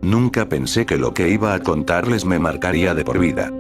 Nunca pensé que lo que iba a contarles me marcaría de por vida.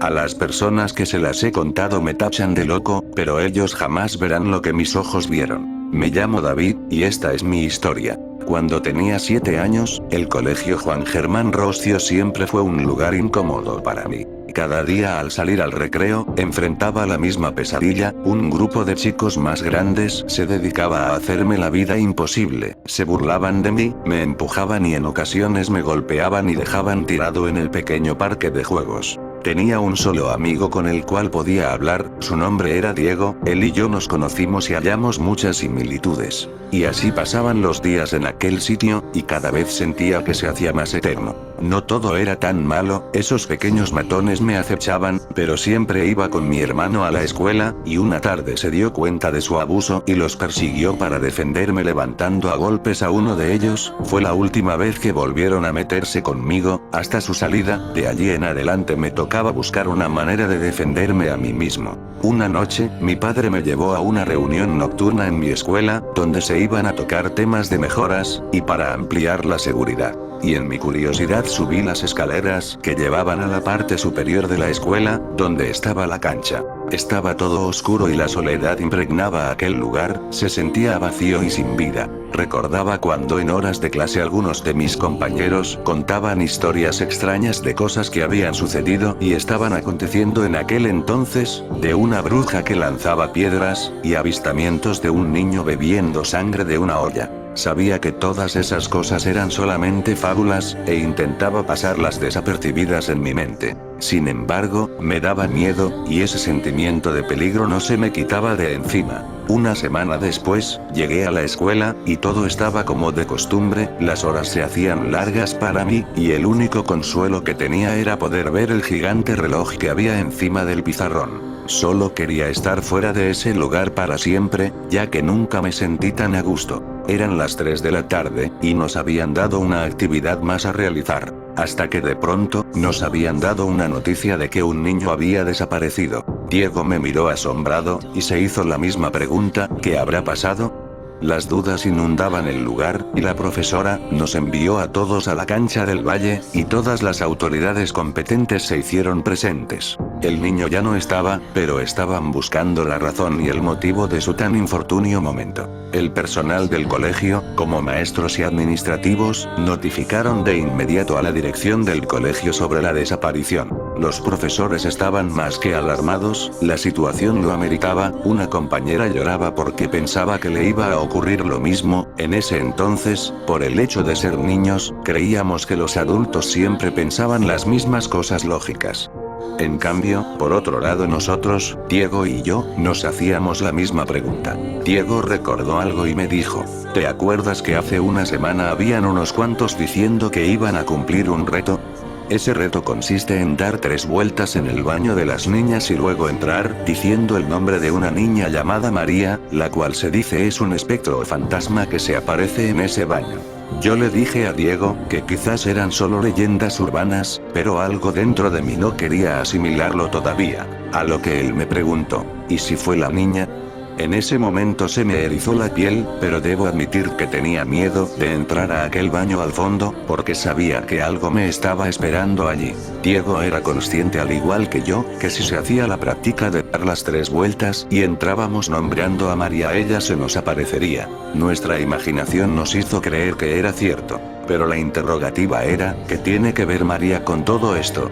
A las personas que se las he contado me tachan de loco, pero ellos jamás verán lo que mis ojos vieron. Me llamo David, y esta es mi historia. Cuando tenía 7 años, el colegio Juan Germán Roscio siempre fue un lugar incómodo para mí. Cada día al salir al recreo, enfrentaba la misma pesadilla, un grupo de chicos más grandes se dedicaba a hacerme la vida imposible, se burlaban de mí, me empujaban y en ocasiones me golpeaban y dejaban tirado en el pequeño parque de juegos. Tenía un solo amigo con el cual podía hablar, su nombre era Diego, él y yo nos conocimos y hallamos muchas similitudes. Y así pasaban los días en aquel sitio, y cada vez sentía que se hacía más eterno. No todo era tan malo, esos pequeños matones me acechaban, pero siempre iba con mi hermano a la escuela, y una tarde se dio cuenta de su abuso y los persiguió para defenderme levantando a golpes a uno de ellos, fue la última vez que volvieron a meterse conmigo, hasta su salida, de allí en adelante me tocaba buscar una manera de defenderme a mí mismo. Una noche, mi padre me llevó a una reunión nocturna en mi escuela, donde se iban a tocar temas de mejoras, y para ampliar la seguridad. Y en mi curiosidad subí las escaleras que llevaban a la parte superior de la escuela, donde estaba la cancha. Estaba todo oscuro y la soledad impregnaba aquel lugar, se sentía vacío y sin vida. Recordaba cuando en horas de clase algunos de mis compañeros contaban historias extrañas de cosas que habían sucedido y estaban aconteciendo en aquel entonces, de una bruja que lanzaba piedras, y avistamientos de un niño bebiendo sangre de una olla. Sabía que todas esas cosas eran solamente fábulas, e intentaba pasarlas desapercibidas en mi mente. Sin embargo, me daba miedo, y ese sentimiento de peligro no se me quitaba de encima. Una semana después, llegué a la escuela, y todo estaba como de costumbre, las horas se hacían largas para mí, y el único consuelo que tenía era poder ver el gigante reloj que había encima del pizarrón. Solo quería estar fuera de ese lugar para siempre, ya que nunca me sentí tan a gusto. Eran las 3 de la tarde, y nos habían dado una actividad más a realizar. Hasta que de pronto, nos habían dado una noticia de que un niño había desaparecido. Diego me miró asombrado, y se hizo la misma pregunta, ¿qué habrá pasado? Las dudas inundaban el lugar, y la profesora nos envió a todos a la cancha del valle, y todas las autoridades competentes se hicieron presentes. El niño ya no estaba, pero estaban buscando la razón y el motivo de su tan infortunio momento. El personal del colegio, como maestros y administrativos, notificaron de inmediato a la dirección del colegio sobre la desaparición. Los profesores estaban más que alarmados, la situación lo ameritaba, una compañera lloraba porque pensaba que le iba a ocurrir lo mismo. En ese entonces, por el hecho de ser niños, creíamos que los adultos siempre pensaban las mismas cosas lógicas. En cambio, por otro lado nosotros, Diego y yo, nos hacíamos la misma pregunta. Diego recordó algo y me dijo, ¿te acuerdas que hace una semana habían unos cuantos diciendo que iban a cumplir un reto? Ese reto consiste en dar 3 vueltas en el baño de las niñas y luego entrar, diciendo el nombre de una niña llamada María, la cual se dice es un espectro o fantasma que se aparece en ese baño. Yo le dije a Diego, que quizás eran solo leyendas urbanas, pero algo dentro de mí no quería asimilarlo todavía. A lo que él me preguntó, ¿y si fue la niña? En ese momento se me erizó la piel, pero debo admitir que tenía miedo de entrar a aquel baño al fondo, porque sabía que algo me estaba esperando allí. Diego era consciente al igual que yo, que si se hacía la práctica de dar las 3 vueltas y entrábamos nombrando a María ella se nos aparecería. Nuestra imaginación nos hizo creer que era cierto. Pero la interrogativa era, ¿qué tiene que ver María con todo esto?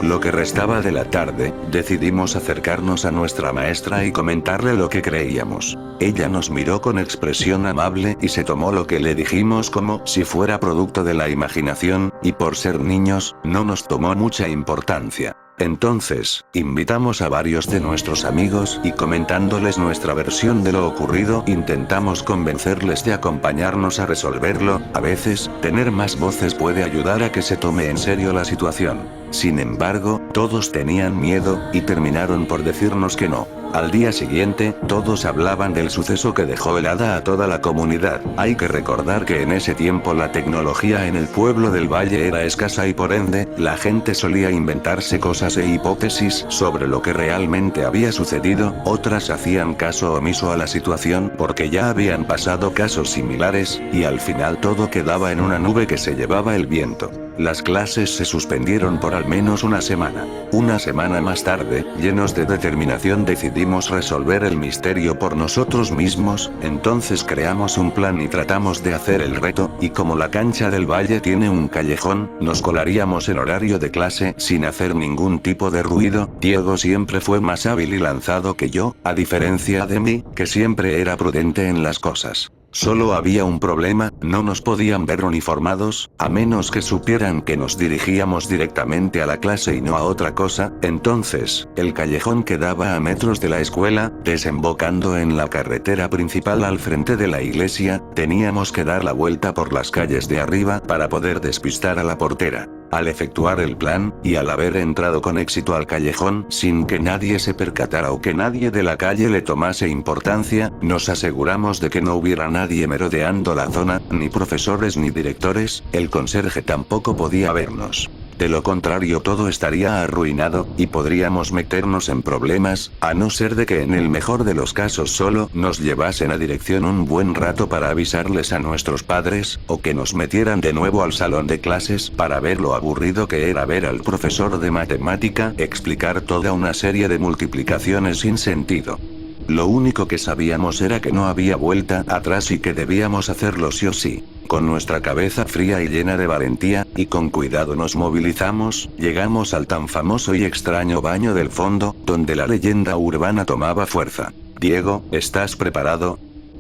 Lo que restaba de la tarde, decidimos acercarnos a nuestra maestra y comentarle lo que creíamos. Ella nos miró con expresión amable y se tomó lo que le dijimos como si fuera producto de la imaginación, y por ser niños, no nos tomó mucha importancia. Entonces, invitamos a varios de nuestros amigos y comentándoles nuestra versión de lo ocurrido intentamos convencerles de acompañarnos a resolverlo. A veces, tener más voces puede ayudar a que se tome en serio la situación. Sin embargo, todos tenían miedo, y terminaron por decirnos que no. Al día siguiente, todos hablaban del suceso que dejó helada a toda la comunidad. Hay que recordar que en ese tiempo la tecnología en el pueblo del valle era escasa y por ende, la gente solía inventarse cosas e hipótesis sobre lo que realmente había sucedido, otras hacían caso omiso a la situación porque ya habían pasado casos similares, y al final todo quedaba en una nube que se llevaba el viento. Las clases se suspendieron por al menos una semana. Una semana más tarde, llenos de determinación decidimos resolver el misterio por nosotros mismos, entonces creamos un plan y tratamos de hacer el reto, y como la cancha del valle tiene un callejón, nos colaríamos en horario de clase sin hacer ningún tipo de ruido. Diego siempre fue más hábil y lanzado que yo, a diferencia de mí, que siempre era prudente en las cosas. Solo había un problema, no nos podían ver uniformados, a menos que supieran que nos dirigíamos directamente a la clase y no a otra cosa. Entonces, el callejón quedaba a metros de la escuela, desembocando en la carretera principal al frente de la iglesia, teníamos que dar la vuelta por las calles de arriba para poder despistar a la portera. Al efectuar el plan, y al haber entrado con éxito al callejón sin que nadie se percatara o que nadie de la calle le tomase importancia, nos aseguramos de que no hubiera nadie merodeando la zona, ni profesores ni directores, el conserje tampoco podía vernos. De lo contrario todo estaría arruinado, y podríamos meternos en problemas, a no ser de que en el mejor de los casos solo nos llevasen a dirección un buen rato para avisarles a nuestros padres, o que nos metieran de nuevo al salón de clases para ver lo aburrido que era ver al profesor de matemática explicar toda una serie de multiplicaciones sin sentido. Lo único que sabíamos era que no había vuelta atrás y que debíamos hacerlo sí o sí. Con nuestra cabeza fría y llena de valentía, y con cuidado nos movilizamos, llegamos al tan famoso y extraño baño del fondo, donde la leyenda urbana tomaba fuerza. Diego, ¿estás preparado?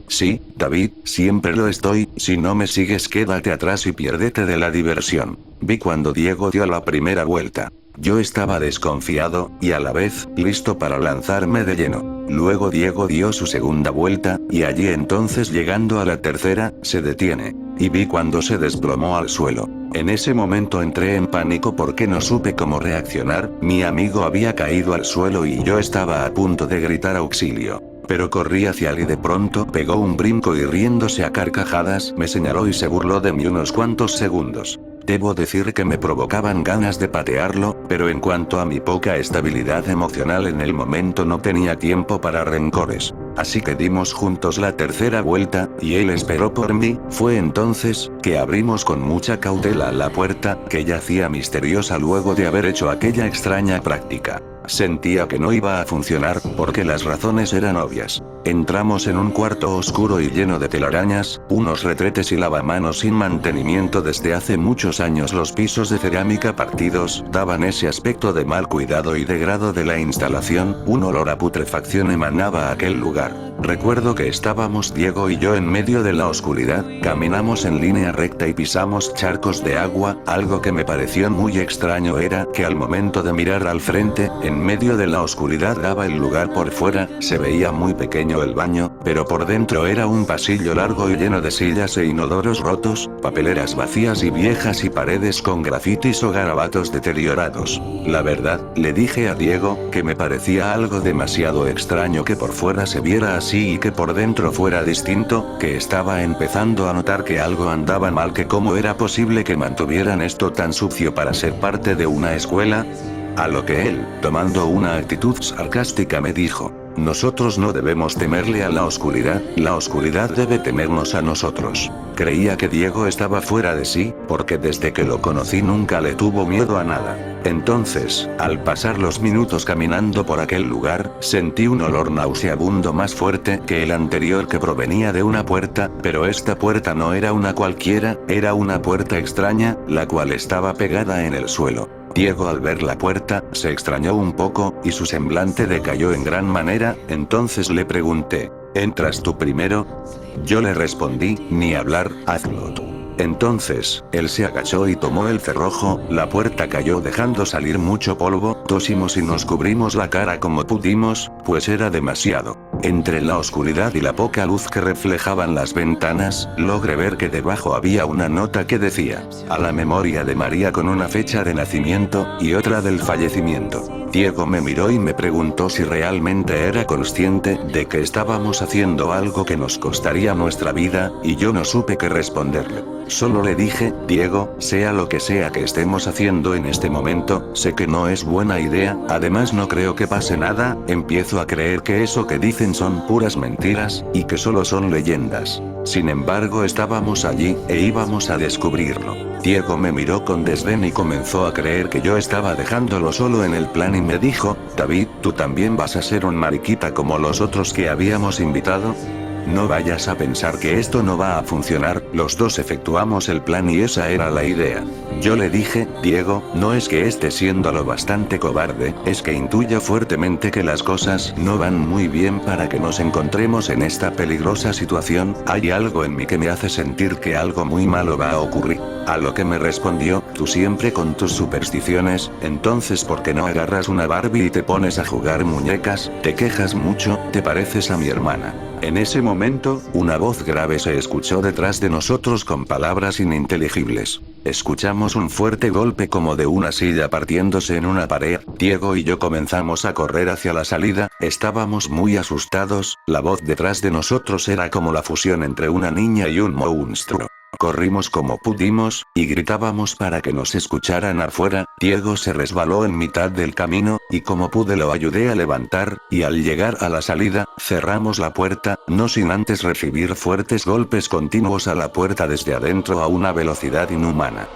Sí, David, siempre lo estoy, si no me sigues quédate atrás y piérdete de la diversión. Vi cuando Diego dio la primera vuelta. Yo estaba desconfiado, y a la vez, listo para lanzarme de lleno. Luego Diego dio su segunda vuelta, y allí entonces llegando a la tercera, se detiene. Y vi cuando se desplomó al suelo. En ese momento entré en pánico porque no supe cómo reaccionar, mi amigo había caído al suelo y yo estaba a punto de gritar auxilio. Pero corrí hacia él y de pronto pegó un brinco y riéndose a carcajadas me señaló y se burló de mí unos cuantos segundos. Debo decir que me provocaban ganas de patearlo, pero en cuanto a mi poca estabilidad emocional en el momento no tenía tiempo para rencores. Así que dimos juntos la tercera vuelta, y él esperó por mí. Fue entonces que abrimos con mucha cautela la puerta, que yacía misteriosa luego de haber hecho aquella extraña práctica. Sentía que no iba a funcionar, porque las razones eran obvias. Entramos en un cuarto oscuro y lleno de telarañas, unos retretes y lavamanos sin mantenimiento desde hace muchos años. Los pisos de cerámica partidos daban ese aspecto de mal cuidado y degrado de la instalación, un olor a putrefacción emanaba a aquel lugar. Recuerdo que estábamos Diego y yo en medio de la oscuridad, caminamos en línea recta y pisamos charcos de agua. Algo que me pareció muy extraño era que al momento de mirar al frente, en medio de la oscuridad daba el lugar por fuera, se veía muy pequeño el baño, pero por dentro era un pasillo largo y lleno de sillas e inodoros rotos, papeleras vacías y viejas y paredes con grafitis o garabatos deteriorados. La verdad, le dije a Diego, que me parecía algo demasiado extraño que por fuera se viera así y que por dentro fuera distinto, que estaba empezando a notar que algo andaba mal, que cómo era posible que mantuvieran esto tan sucio para ser parte de una escuela. A lo que él, tomando una actitud sarcástica, me dijo: nosotros no debemos temerle a la oscuridad debe temernos a nosotros. Creía que Diego estaba fuera de sí, porque desde que lo conocí nunca le tuvo miedo a nada. Entonces, al pasar los minutos caminando por aquel lugar, sentí un olor nauseabundo más fuerte que el anterior que provenía de una puerta, pero esta puerta no era una cualquiera, era una puerta extraña, la cual estaba pegada en el suelo. Diego al ver la puerta, se extrañó un poco, y su semblante decayó en gran manera. Entonces le pregunté: ¿entras tú primero? Yo le respondí: ni hablar, hazlo tú. Entonces, él se agachó y tomó el cerrojo, la puerta cayó dejando salir mucho polvo, tosimos y nos cubrimos la cara como pudimos, pues era demasiado. Entre la oscuridad y la poca luz que reflejaban las ventanas, logré ver que debajo había una nota que decía, a la memoria de María con una fecha de nacimiento, y otra del fallecimiento. Diego me miró y me preguntó si realmente era consciente de que estábamos haciendo algo que nos costaría nuestra vida, y yo no supe qué responderle. Solo le dije, Diego, sea lo que sea que estemos haciendo en este momento, sé que no es buena idea, además no creo que pase nada, empiezo a creer que eso que dicen son puras mentiras, y que solo son leyendas. Sin embargo estábamos allí, e íbamos a descubrirlo. Diego me miró con desdén y comenzó a creer que yo estaba dejándolo solo en el plan y me dijo, David, ¿tú también vas a ser un mariquita como los otros que habíamos invitado? No vayas a pensar que esto no va a funcionar, los dos efectuamos el plan y esa era la idea. Yo le dije, Diego, no es que esté siendo lo bastante cobarde, es que intuyo fuertemente que las cosas no van muy bien para que nos encontremos en esta peligrosa situación, hay algo en mí que me hace sentir que algo muy malo va a ocurrir. A lo que me respondió, tú siempre con tus supersticiones, entonces ¿por qué no agarras una Barbie y te pones a jugar muñecas? Te quejas mucho, te pareces a mi hermana. En ese momento, una voz grave se escuchó detrás de nosotros con palabras ininteligibles. Escuchamos un fuerte golpe como de una silla partiéndose en una pared, Diego y yo comenzamos a correr hacia la salida, estábamos muy asustados, la voz detrás de nosotros era como la fusión entre una niña y un monstruo. Corrimos como pudimos, y gritábamos para que nos escucharan afuera, Diego se resbaló en mitad del camino, y como pude lo ayudé a levantar, y al llegar a la salida, cerramos la puerta, no sin antes recibir fuertes golpes continuos a la puerta desde adentro a una velocidad inhumana.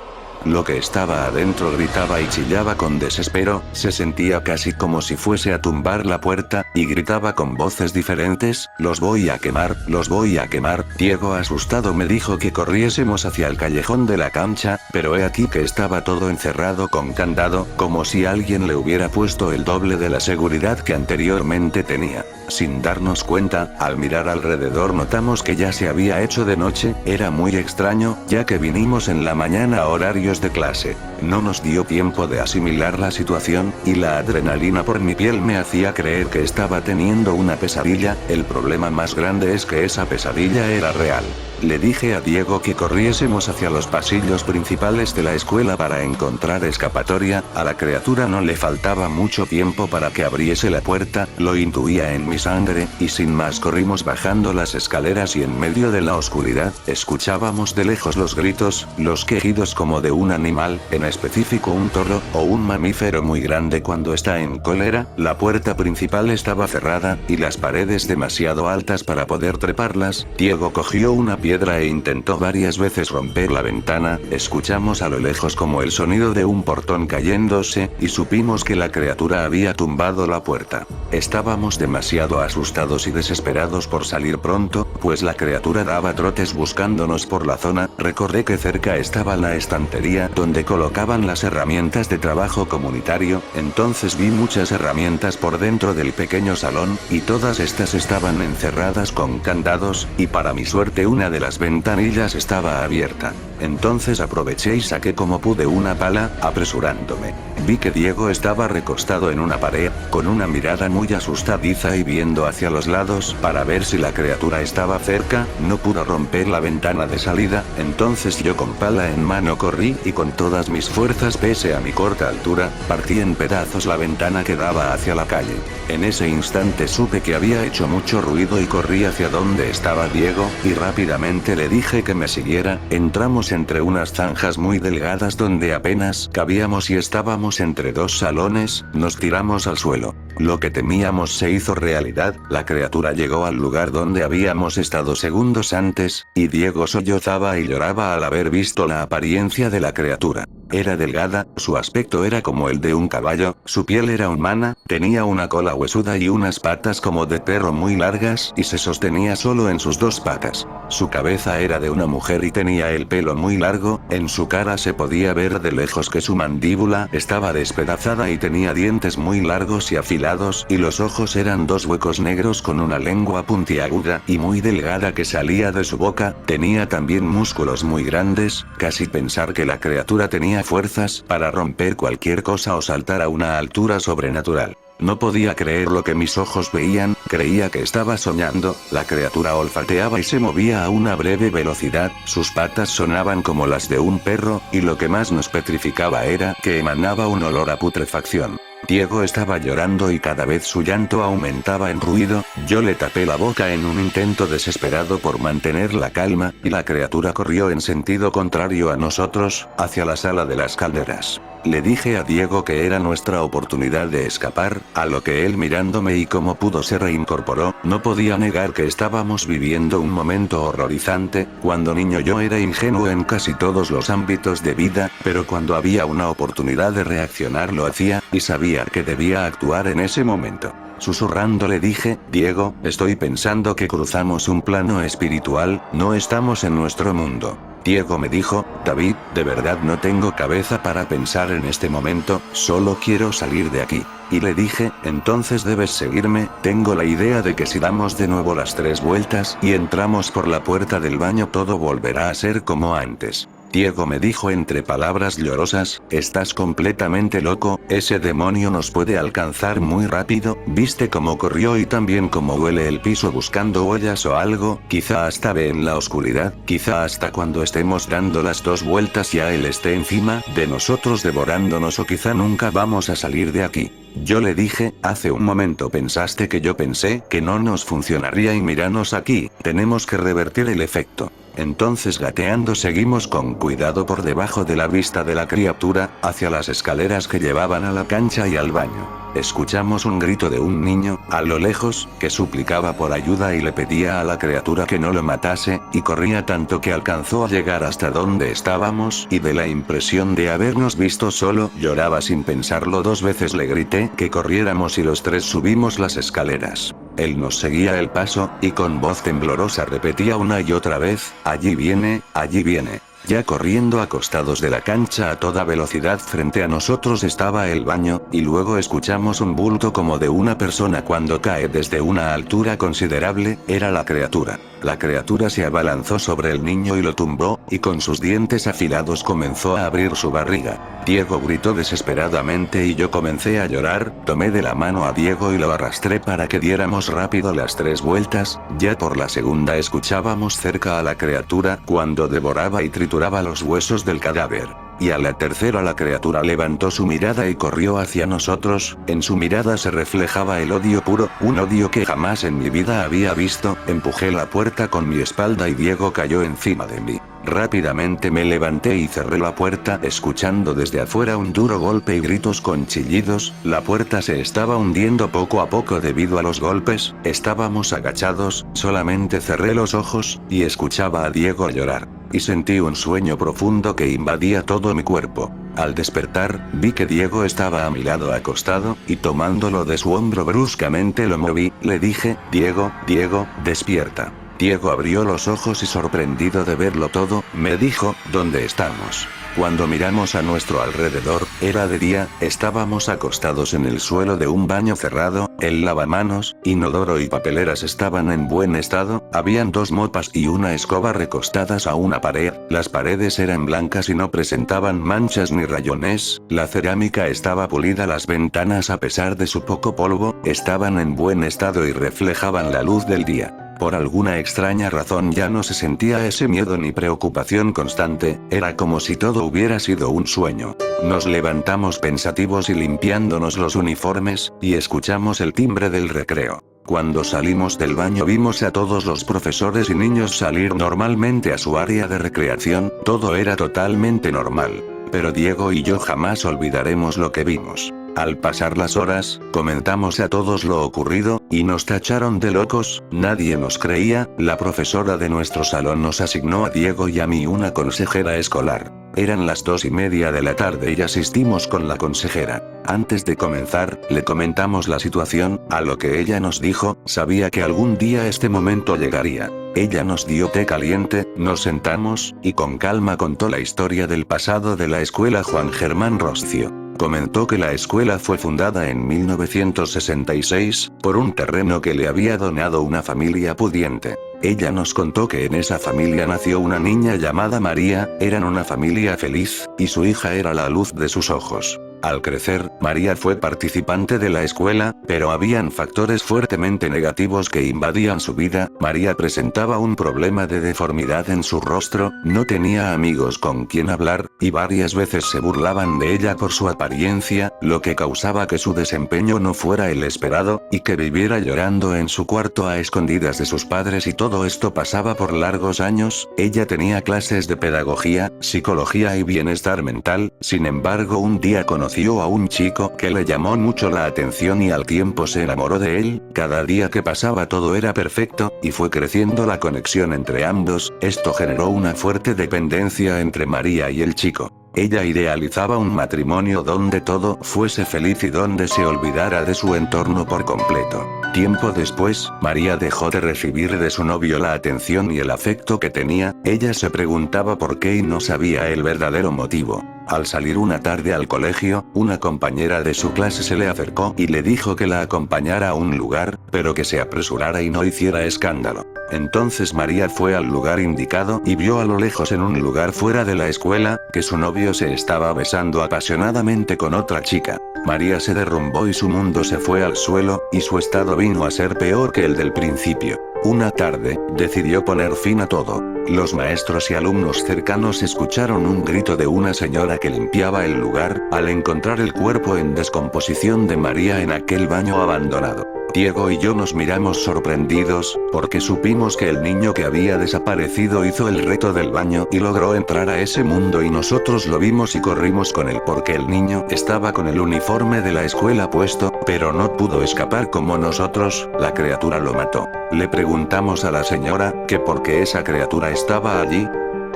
Lo que estaba adentro gritaba y chillaba con desespero, se sentía casi como si fuese a tumbar la puerta, y gritaba con voces diferentes, los voy a quemar, los voy a quemar. Diego asustado me dijo que corriésemos hacia el callejón de la cancha, pero he aquí que estaba todo encerrado con candado, como si alguien le hubiera puesto el doble de la seguridad que anteriormente tenía. Sin darnos cuenta, al mirar alrededor notamos que ya se había hecho de noche, era muy extraño, ya que vinimos en la mañana a horarios de clase. No nos dio tiempo de asimilar la situación, y la adrenalina por mi piel me hacía creer que estaba teniendo una pesadilla, el problema más grande es que esa pesadilla era real. Le dije a Diego que corriésemos hacia los pasillos principales de la escuela para encontrar escapatoria, a la criatura no le faltaba mucho tiempo para que abriese la puerta, lo intuía en mi sangre, y sin más corrimos bajando las escaleras y en medio de la oscuridad, escuchábamos de lejos los gritos, los quejidos como de un animal, en específico un toro, o un mamífero muy grande cuando está en cólera, la puerta principal estaba cerrada, y las paredes demasiado altas para poder treparlas, Diego cogió una piedra e intentó varias veces romper la ventana, escuchamos a lo lejos como el sonido de un portón cayéndose, y supimos que la criatura había tumbado la puerta. Estábamos demasiado asustados y desesperados por salir pronto, pues la criatura daba trotes buscándonos por la zona, recordé que cerca estaba la estantería donde colocaban las herramientas de trabajo comunitario, entonces vi muchas herramientas por dentro del pequeño salón, y todas estas estaban encerradas con candados, y para mi suerte una de las ventanillas estaba abierta. Entonces aproveché y saqué como pude una pala, apresurándome. Vi que Diego estaba recostado en una pared, con una mirada muy asustadiza y viendo hacia los lados para ver si la criatura estaba cerca, no pudo romper la ventana de salida, entonces yo con pala en mano corrí y con todas mis fuerzas pese a mi corta altura, partí en pedazos la ventana que daba hacia la calle. En ese instante supe que había hecho mucho ruido y corrí hacia donde estaba Diego, y rápidamente le dije que me siguiera, entramos entre unas zanjas muy delgadas donde apenas cabíamos y estábamos entre dos salones, nos tiramos al suelo. Lo que temíamos se hizo realidad, la criatura llegó al lugar donde habíamos estado segundos antes, y Diego sollozaba y lloraba al haber visto la apariencia de la criatura. Era delgada, su aspecto era como el de un caballo, su piel era humana, tenía una cola huesuda y unas patas como de perro muy largas y se sostenía solo en sus dos patas. Su cabeza era de una mujer y tenía el pelo muy largo, en su cara se podía ver de lejos que su mandíbula estaba despedazada y tenía dientes muy largos y afilados y los ojos eran dos huecos negros con una lengua puntiaguda y muy delgada que salía de su boca, tenía también músculos muy grandes, casi pensar que la criatura tenía fuerzas para romper cualquier cosa o saltar a una altura sobrenatural. No podía creer lo que mis ojos veían, creía que estaba soñando, la criatura olfateaba y se movía a una breve velocidad, sus patas sonaban como las de un perro, y lo que más nos petrificaba era que emanaba un olor a putrefacción. Diego estaba llorando y cada vez su llanto aumentaba en ruido, yo le tapé la boca en un intento desesperado por mantener la calma, y la criatura corrió en sentido contrario a nosotros, hacia la sala de las calderas. Le dije a Diego que era nuestra oportunidad de escapar, a lo que él mirándome y como pudo se reincorporó, no podía negar que estábamos viviendo un momento horrorizante, cuando niño yo era ingenuo en casi todos los ámbitos de vida, pero cuando había una oportunidad de reaccionar lo hacía, y sabía que debía actuar en ese momento. Susurrando le dije, Diego, estoy pensando que cruzamos un plano espiritual, no estamos en nuestro mundo. Diego me dijo, David, de verdad no tengo cabeza para pensar en este momento, solo quiero salir de aquí. Y le dije, entonces debes seguirme, tengo la idea de que si damos de nuevo las 3 vueltas y entramos por la puerta del baño todo volverá a ser como antes. Diego me dijo entre palabras llorosas, estás completamente loco, ese demonio nos puede alcanzar muy rápido, ¿viste cómo corrió y también cómo huele el piso buscando huellas o algo? Quizá hasta ve en la oscuridad, quizá hasta cuando estemos dando las 2 vueltas ya él esté encima de nosotros devorándonos o quizá nunca vamos a salir de aquí. Yo le dije, hace un momento pensaste que yo pensé que no nos funcionaría y míranos aquí, tenemos que revertir el efecto. Entonces gateando seguimos con cuidado por debajo de la vista de la criatura, hacia las escaleras que llevaban a la cancha y al baño. Escuchamos un grito de un niño, a lo lejos, que suplicaba por ayuda y le pedía a la criatura que no lo matase, y corría tanto que alcanzó a llegar hasta donde estábamos y de la impresión de habernos visto solo, lloraba sin pensarlo 2 veces le grité que corriéramos y los 3 subimos las escaleras. Él nos seguía el paso, y con voz temblorosa repetía una y otra vez, allí viene, allí viene. Ya corriendo acostados de la cancha a toda velocidad frente a nosotros estaba el baño, y luego escuchamos un bulto como de una persona cuando cae desde una altura considerable, era la criatura. La criatura se abalanzó sobre el niño y lo tumbó, y con sus dientes afilados comenzó a abrir su barriga. Diego gritó desesperadamente y yo comencé a llorar, tomé de la mano a Diego y lo arrastré para que diéramos rápido las 3 vueltas, ya por la segunda escuchábamos cerca a la criatura cuando devoraba y trituraba los huesos del cadáver. Y a la tercera la criatura levantó su mirada y corrió hacia nosotros, en su mirada se reflejaba el odio puro, un odio que jamás en mi vida había visto, empujé la puerta con mi espalda y Diego cayó encima de mí. Rápidamente me levanté y cerré la puerta escuchando desde afuera un duro golpe y gritos con chillidos, la puerta se estaba hundiendo poco a poco debido a los golpes, estábamos agachados, solamente cerré los ojos, y escuchaba a Diego llorar. Y sentí un sueño profundo que invadía todo mi cuerpo. Al despertar, vi que Diego estaba a mi lado acostado, y tomándolo de su hombro bruscamente lo moví, le dije, Diego, Diego, despierta. Diego abrió los ojos y sorprendido de verlo todo, me dijo, ¿dónde estamos? Cuando miramos a nuestro alrededor, era de día, estábamos acostados en el suelo de un baño cerrado, el lavamanos, inodoro y papeleras estaban en buen estado, habían 2 mopas y una escoba recostadas a una pared, las paredes eran blancas y no presentaban manchas ni rayones, la cerámica estaba pulida, las ventanas a pesar de su poco polvo, estaban en buen estado y reflejaban la luz del día. Por alguna extraña razón ya no se sentía ese miedo ni preocupación constante, era como si todo hubiera sido un sueño. Nos levantamos pensativos y limpiándonos los uniformes, y escuchamos el timbre del recreo. Cuando salimos del baño vimos a todos los profesores y niños salir normalmente a su área de recreación, todo era totalmente normal. Pero Diego y yo jamás olvidaremos lo que vimos. Al pasar las horas, comentamos a todos lo ocurrido, y nos tacharon de locos, nadie nos creía, la profesora de nuestro salón nos asignó a Diego y a mí una consejera escolar. Eran las 2:30 de la tarde y asistimos con la consejera. Antes de comenzar, le comentamos la situación, a lo que ella nos dijo, sabía que algún día este momento llegaría. Ella nos dio té caliente, nos sentamos, y con calma contó la historia del pasado de la escuela Juan Germán Roscio. Comentó que la escuela fue fundada en 1966, por un terreno que le había donado una familia pudiente. Ella nos contó que en esa familia nació una niña llamada María, eran una familia feliz, y su hija era la luz de sus ojos. Al crecer, María fue participante de la escuela, pero habían factores fuertemente negativos que invadían su vida. María presentaba un problema de deformidad en su rostro, no tenía amigos con quien hablar, y varias veces se burlaban de ella por su apariencia, lo que causaba que su desempeño no fuera el esperado, y que viviera llorando en su cuarto a escondidas de sus padres, y todo esto pasaba por largos años. Ella tenía clases de pedagogía, psicología y bienestar mental, sin embargo un día conoció a un chico que le llamó mucho la atención y al tiempo se enamoró de él, cada día que pasaba todo era perfecto, y fue creciendo la conexión entre ambos, esto generó una fuerte dependencia entre María y el chico. Ella idealizaba un matrimonio donde todo fuese feliz y donde se olvidara de su entorno por completo. Tiempo después, María dejó de recibir de su novio la atención y el afecto que tenía, ella se preguntaba por qué y no sabía el verdadero motivo. Al salir una tarde al colegio, una compañera de su clase se le acercó y le dijo que la acompañara a un lugar, pero que se apresurara y no hiciera escándalo. Entonces María fue al lugar indicado y vio a lo lejos en un lugar fuera de la escuela, que su novio se estaba besando apasionadamente con otra chica. María se derrumbó y su mundo se fue al suelo, y su estado vino a ser peor que el del principio. Una tarde, decidió poner fin a todo. Los maestros y alumnos cercanos escucharon un grito de una señora que limpiaba el lugar, al encontrar el cuerpo en descomposición de María en aquel baño abandonado. Diego y yo nos miramos sorprendidos, porque supimos que el niño que había desaparecido hizo el reto del baño y logró entrar a ese mundo, y nosotros lo vimos y corrimos con él porque el niño estaba con el uniforme de la escuela puesto, pero no pudo escapar como nosotros, la criatura lo mató. Le preguntamos a la señora, que por qué esa criatura estaba allí,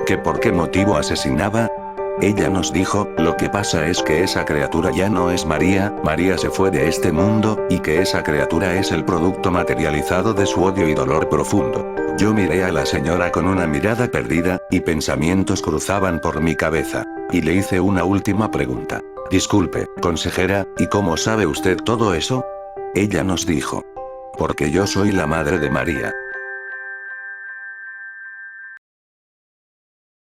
que por qué motivo asesinaba. Ella nos dijo, lo que pasa es que esa criatura ya no es María, María se fue de este mundo, y que esa criatura es el producto materializado de su odio y dolor profundo. Yo miré a la señora con una mirada perdida, y pensamientos cruzaban por mi cabeza. Y le hice una última pregunta. Disculpe, consejera, ¿y cómo sabe usted todo eso? Ella nos dijo. Porque yo soy la madre de María.